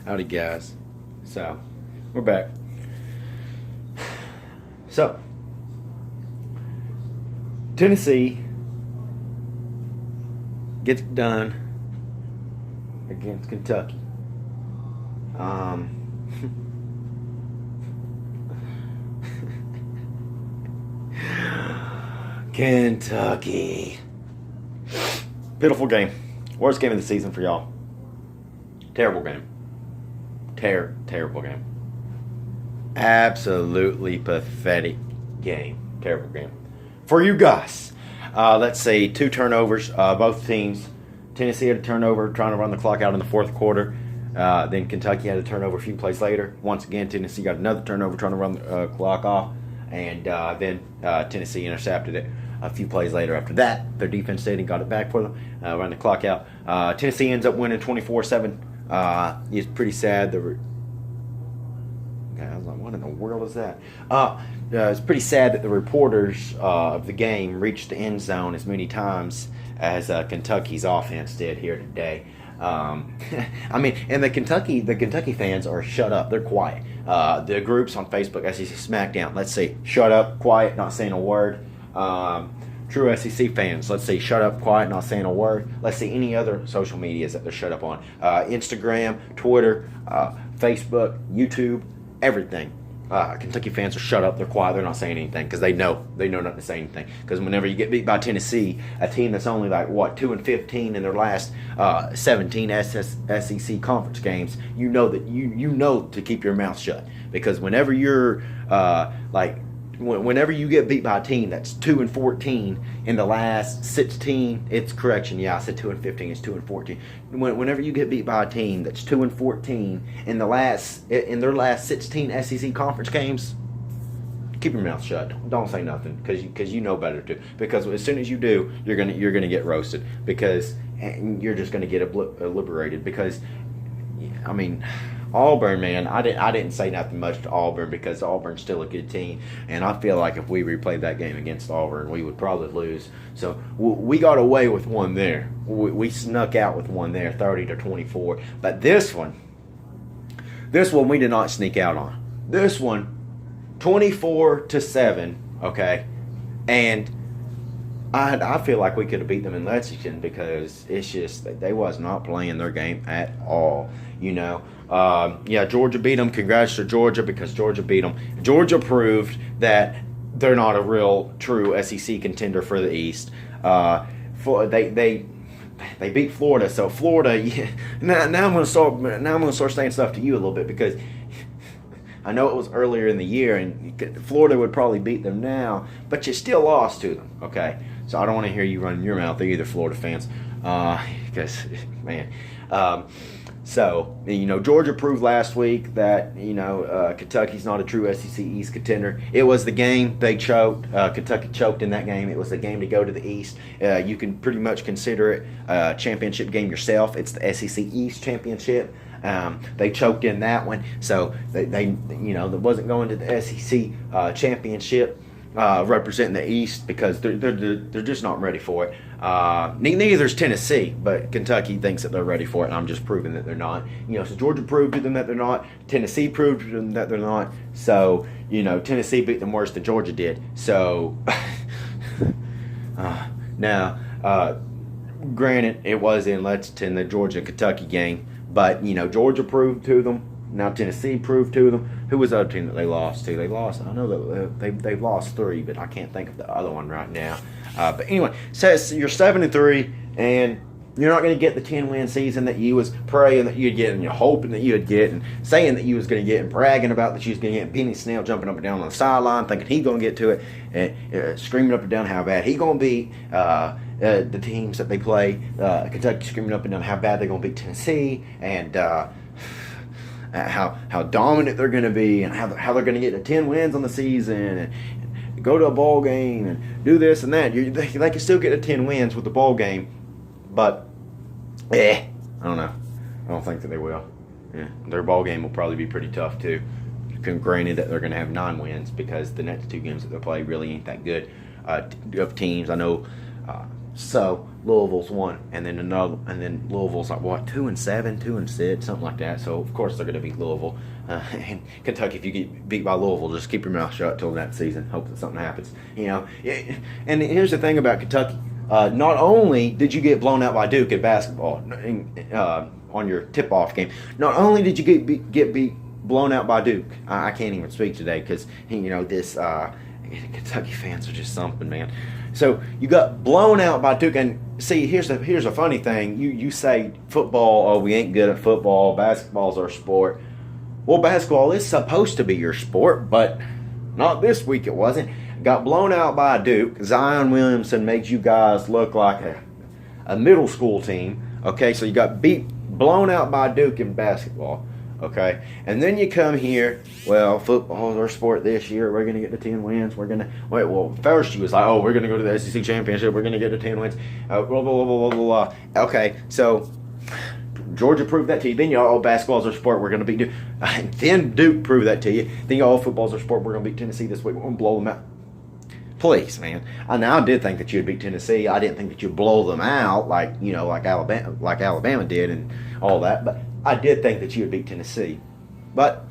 Howdy, guys. So, we're back. So, Tennessee gets it done against Kentucky. Kentucky. Pitiful game. Worst game of the season for y'all. Terrible game. Terrible game. Absolutely pathetic game. Terrible game. For you guys, let's say 2 turnovers. Both teams. Tennessee had a turnover trying to run the clock out in the fourth quarter. Then Kentucky had a turnover a few plays later. Once again, Tennessee got another turnover trying to run the clock off. And then Tennessee intercepted it a few plays later after that. Their defense stayed and got it back for them. Run the clock out. Tennessee ends up winning 24-7. It's pretty sad. I was like, what in the world is that? It's pretty sad that the reporters of the game reached the end zone as many times as Kentucky's offense did here today. I mean, and the Kentucky fans are shut up. They're quiet. The groups on Facebook, SEC Smackdown, let's say shut up, quiet, not saying a word. True SEC fans, let's say shut up, quiet, not saying a word. Let's see any other social medias that they're shut up on. Instagram, Twitter, Facebook, YouTube, everything. Kentucky fans are shut up, they're quiet, they're not saying anything because they know not to say anything. Because whenever you get beat by Tennessee, a team that's only like 2-15 in their last 17 SEC conference games, you know that you know to keep your mouth shut. Because whenever you're whenever you get beat by a team that's 2-14 in the last 16, it's correction. Yeah, I said 2-15. It's 2-14. Whenever you get beat by a team that's 2-14 in their last 16 SEC conference games, keep your mouth shut. Don't say nothing because you know better to. Because as soon as you do, you're gonna get roasted because you're just gonna get liberated. Because I mean, Auburn, man, I didn't say nothing much to Auburn because Auburn's still a good team, and I feel like if we replayed that game against Auburn, we would probably lose. So we got away with one there. We snuck out with one there, 30-24. But this one we did not sneak out on. This one, 24-7. Okay, and I feel like we could have beat them in Lexington because it's just they was not playing their game at all. You know, Georgia beat them. Congrats to Georgia because Georgia beat them. Georgia proved that they're not a real true SEC contender for the East. They beat Florida, so Florida. Yeah, now I'm going to start saying stuff to you a little bit because I know it was earlier in the year and Florida would probably beat them now, but you still lost to them. Okay, so I don't want to hear you running your mouth either, Florida fans, because man. So, Georgia proved last week that, Kentucky's not a true SEC East contender. It was the game they choked. Kentucky choked in that game. It was the game to go to the East. You can pretty much consider it a championship game yourself. It's the SEC East championship. They choked in that one. So, they wasn't going to the SEC championship. Representing the East because they're just not ready for it. Neither's Tennessee, but Kentucky thinks that they're ready for it, and I'm just proving that they're not. So Georgia proved to them that they're not. Tennessee proved to them that they're not. So Tennessee beat them worse than Georgia did. So now, granted, it was in Lexington, the Georgia Kentucky game, but Georgia proved to them. Now Tennessee proved to them. Who was the other team that they lost to? I know that they've lost 3, but I can't think of the other one right now. But anyway, so you're 7-3, and you're not going to get the 10-win season that you was praying that you'd get, and you're hoping that you'd get, and saying that you was going to get, and bragging about that you was going to get. And Penny Snell jumping up and down on the sideline, thinking he's going to get to it, and screaming up and down how bad he's going to beat the teams that they play. Kentucky screaming up and down how bad they're going to beat Tennessee, and how dominant they're going to be, and how they're going to get to 10 wins on the season, and go to a bowl game, and do this and that. They can still get to 10 wins with the bowl game, but I don't know. I don't think that they will. Yeah, their bowl game will probably be pretty tough too. Granted that they're going to have 9 wins because the next 2 games that they play really ain't that good of teams. I know So Louisville's one, and then Louisville's like what, 2-7, 2-6, something like that. So of course they're going to beat Louisville. And Kentucky, if you get beat by Louisville, just keep your mouth shut till that season. Hope that something happens. And here's the thing about Kentucky. Not only did you get blown out by Duke in basketball on your tip-off game, not only did you get beat blown out by Duke. I can't even speak today because this Kentucky fans are just something, man. So you got blown out by Duke, and see, here's a funny thing. You say football, oh, we ain't good at football. Basketball's our sport. Well, basketball is supposed to be your sport, but not this week. It wasn't. Got blown out by Duke. Zion Williamson made you guys look like a middle school team. Okay, so you got blown out by Duke in basketball. Okay, and then you come here. Well, football is our sport this year. We're gonna get to 10 wins. Well, first you was like, oh, we're gonna go to the SEC championship. We're gonna get to 10 wins. Blah blah blah blah blah blah. Okay, so Georgia proved that to you. Then basketball's our sport. We're gonna beat Duke. Then Duke proved that to you. Then football's our sport. We're gonna beat Tennessee this week. We're gonna blow them out. Please, man. I did think that you'd beat Tennessee. I didn't think that you'd blow them out like Alabama did and all that. But I did think that you would beat Tennessee. But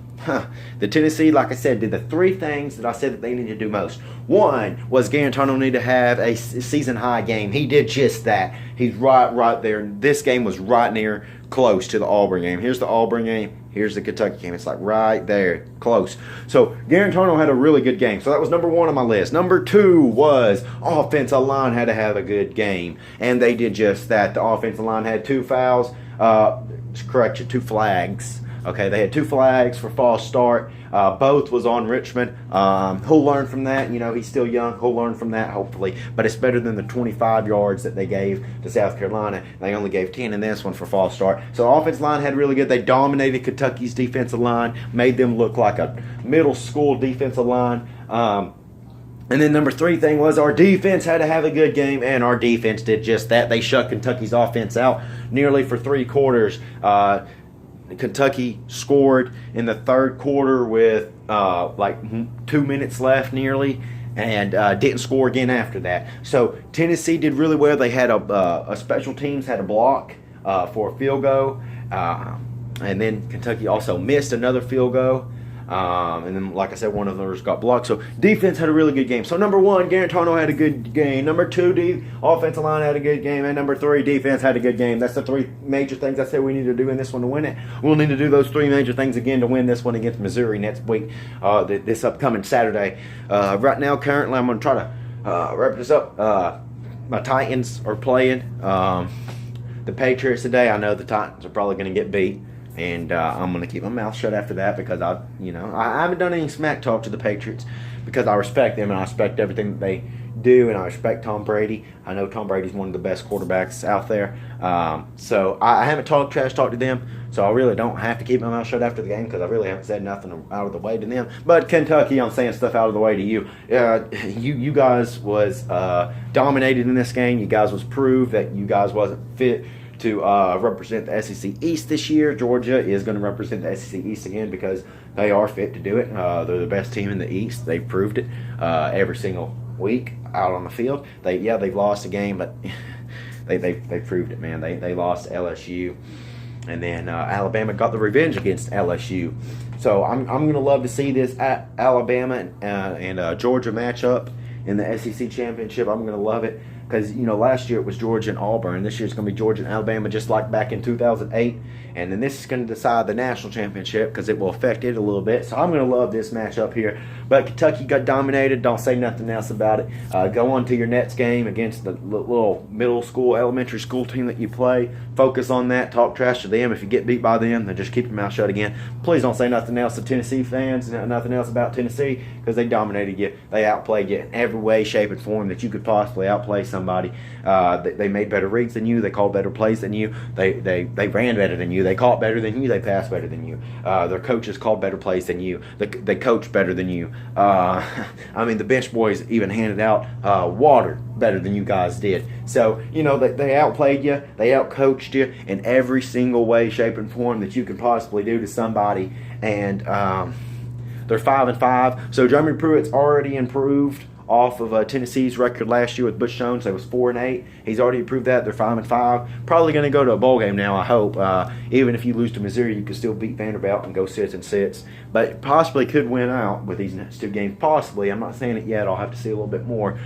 the Tennessee, like I said, did the three things that I said that they needed to do most. One was Garantano needed to have a season high game. He did just that. He's right there. This game was right near close to the Auburn game. Here's the Auburn game. Here's the Kentucky game. It's like right there, close. So Garantano had a really good game. So that was number one on my list. Number two was offensive line had to have a good game. And they did just that. The offensive line had 2 fouls. Correction, 2 flags. Okay, they had 2 flags for false start. Both was on Richmond. He'll learn from that. He's still young. He'll learn from that, hopefully. But it's better than the 25 yards that they gave to South Carolina. They only gave 10 in this one for false start. So offensive line had really good. They dominated Kentucky's defensive line, made them look like a middle school defensive line. And then number 3 thing was our defense had to have a good game, and our defense did just that. They shut Kentucky's offense out nearly for 3 quarters. Kentucky scored in the third quarter with 2 minutes left nearly, and didn't score again after that. So Tennessee did really well. They had a special teams had a block for a field goal, and then Kentucky also missed another field goal. And then, like I said, one of those got blocked. So defense had a really good game. So number 1, Garantano had a good game. Number 2, offensive line had a good game. And number 3, defense had a good game. That's the 3 major things I said we need to do in this one to win it. We'll need to do those 3 major things again to win this one against Missouri next week, this upcoming Saturday. Right now, currently, I'm going to try to wrap this up. My Titans are playing the Patriots today. I know the Titans are probably going to get beat. And I'm going to keep my mouth shut after that because I haven't done any smack talk to the Patriots because I respect them and I respect everything that they do, and I respect Tom Brady. I know Tom Brady's one of the best quarterbacks out there. So I haven't trash talked to them, so I really don't have to keep my mouth shut after the game because I really haven't said nothing out of the way to them. But Kentucky, I'm saying stuff out of the way to you. You guys was dominated in this game. You guys was proved that you guys wasn't fit to represent the SEC East this year. Georgia is going to represent the SEC East again because they are fit to do it. They're the best team in the East. They've proved it every single week out on the field. They've lost a game, but they proved it, man. They lost to LSU, and then Alabama got the revenge against LSU. So I'm going to love to see this Alabama and Georgia matchup in the SEC championship. I'm going to love it. Because, last year it was Georgia and Auburn. This year it's going to be Georgia and Alabama, just like back in 2008. And then this is going to decide the national championship because it will affect it a little bit. So I'm going to love this matchup here. But Kentucky got dominated. Don't say nothing else about it. Go on to your next game against the little middle school, elementary school team that you play. Focus on that. Talk trash to them. If you get beat by them, then just keep your mouth shut again. Please don't say nothing else to Tennessee fans, nothing else about Tennessee, because they dominated you. They outplayed you in every way, shape, and form that you could possibly outplay somebody. They made better reads than you. They called better plays than you. They ran better than you. They caught better than you. They passed better than you. Their coaches called better plays than you. They coached better than you. The bench boys even handed out water better than you guys did. So, they outplayed you. They outcoached you in every single way, shape, and form that you can possibly do to somebody. And they're 5-5. So Jeremy Pruitt's already improved off of Tennessee's record last year with Butch Jones. They was 4-8. He's already improved that. They're 5-5. Probably going to go to a bowl game now, I hope. Even if you lose to Missouri, you can still beat Vanderbilt and go 6-6. But possibly could win out with these next 2 games. Possibly. I'm not saying it yet. I'll have to see a little bit more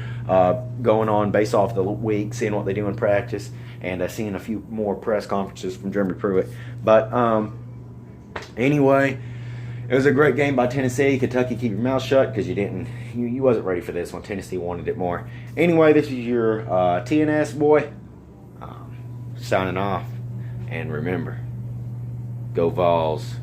going on based off the week, seeing what they do in practice, and seeing a few more press conferences from Jeremy Pruitt. But anyway, it was a great game by Tennessee. Kentucky, keep your mouth shut because you wasn't ready for this one. Tennessee wanted it more. Anyway, this is your TNS boy signing off. And remember, go Vols.